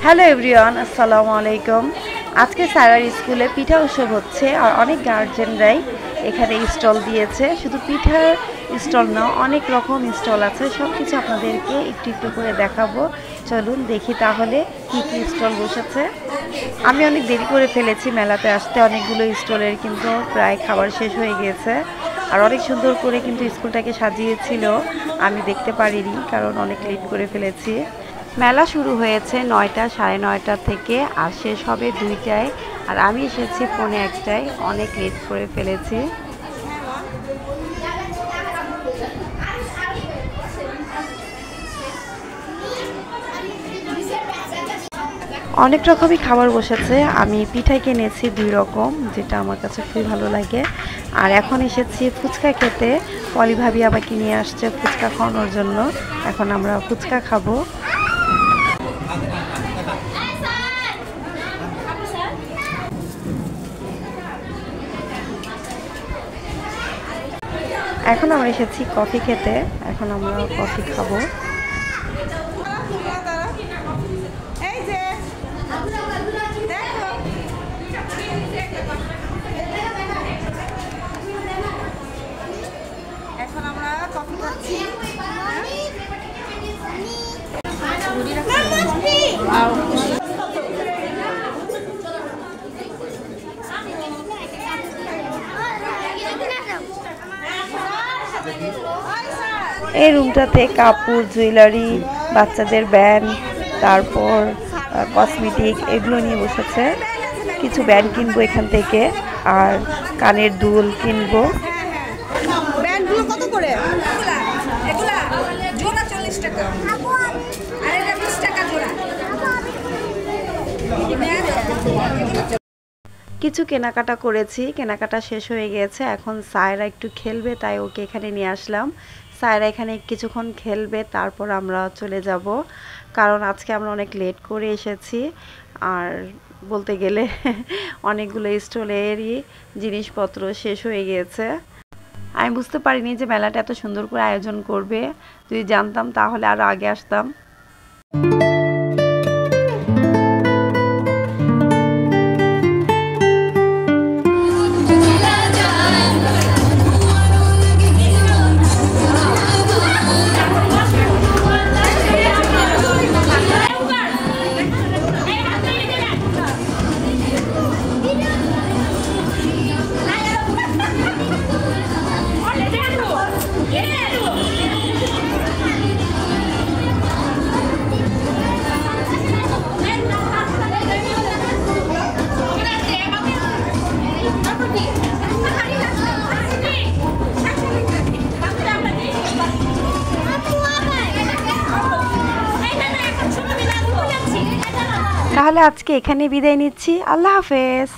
Hello everyone, আসসালামু আলাইকুম। আজকে সারার স্কুলে পিঠা উৎসব হচ্ছে আর অনেক গার্জেনরাই এখানে স্টল দিয়েছে। শুধু পিঠার স্টল না, অনেক রকম স্টল আছে। সব কিছু আপনাদেরকে একটু একটু করে দেখাবো। চলুন দেখি তাহলে কি কি স্টল বসেছে। আমি অনেক দেরি করে ফেলেছি মেলাতে আসতে, অনেকগুলো স্টলের কিন্তু প্রায় খাবার শেষ হয়ে গিয়েছে। আর অনেক সুন্দর করে কিন্তু স্কুলটাকে সাজিয়েছিল, আমি দেখতে পারিনি কারণ অনেক লেট করে ফেলেছি। মেলা শুরু হয়েছে 9টা, 9:30 থেকে আর শেষ হবে 2টায়। আর আমি এসেছি 1:45, অনেক লেট করে ফেলেছি। অনেক রকমই খাবার বসেছে। আমি পিঠাই কিনেছি 2 রকম, যেটা আমার কাছে খুবই ভালো লাগে। আর এখন এসেছি ফুচকা খেতে। পলি ভাবি আমাকে নিয়ে আসছে ফুচকা খাওয়ানোর জন্য। এখন আমরা ফুচকা খাবো। এখন আমরা এসেছি কফি খেতে, এখন আমরা কফি খাবো। এখন আমরা কফি খাচ্ছি। এই রুমটাতে কাপড়, জুয়েলারি, বাচ্চাদের ব্যান্ড, তারপর কসমেটিক এগুলো নিয়ে বসেছে। কিছু ব্যান্ড কিনবো এখান থেকে, আর কানের দুল কিনবো। ব্যান্ডগুলো কত করে? এগুলা জোড়া 40 টাকা, আর এটা 20 টাকা জোড়া। কিছু কেনাকাটা করেছি, কেনাকাটা শেষ হয়ে গেছে। এখন সায়রা একটু খেলবে, তাই ওকে এখানে নিয়ে আসলাম। সায়রা এখানে কিছুক্ষণ খেলবে, তারপর আমরা চলে যাব, কারণ আজকে আমরা অনেক লেট করে এসেছি। আর বলতে গেলে অনেকগুলো স্টলেরই জিনিসপত্র শেষ হয়ে গিয়েছে। আমি বুঝতে পারিনি যে মেলাটা এত সুন্দর করে আয়োজন করবে। যদি জানতাম তাহলে আরও আগে আসতাম। তাহলে আজকে এখানে বিদায় নিচ্ছি। আল্লাহ হাফেজ।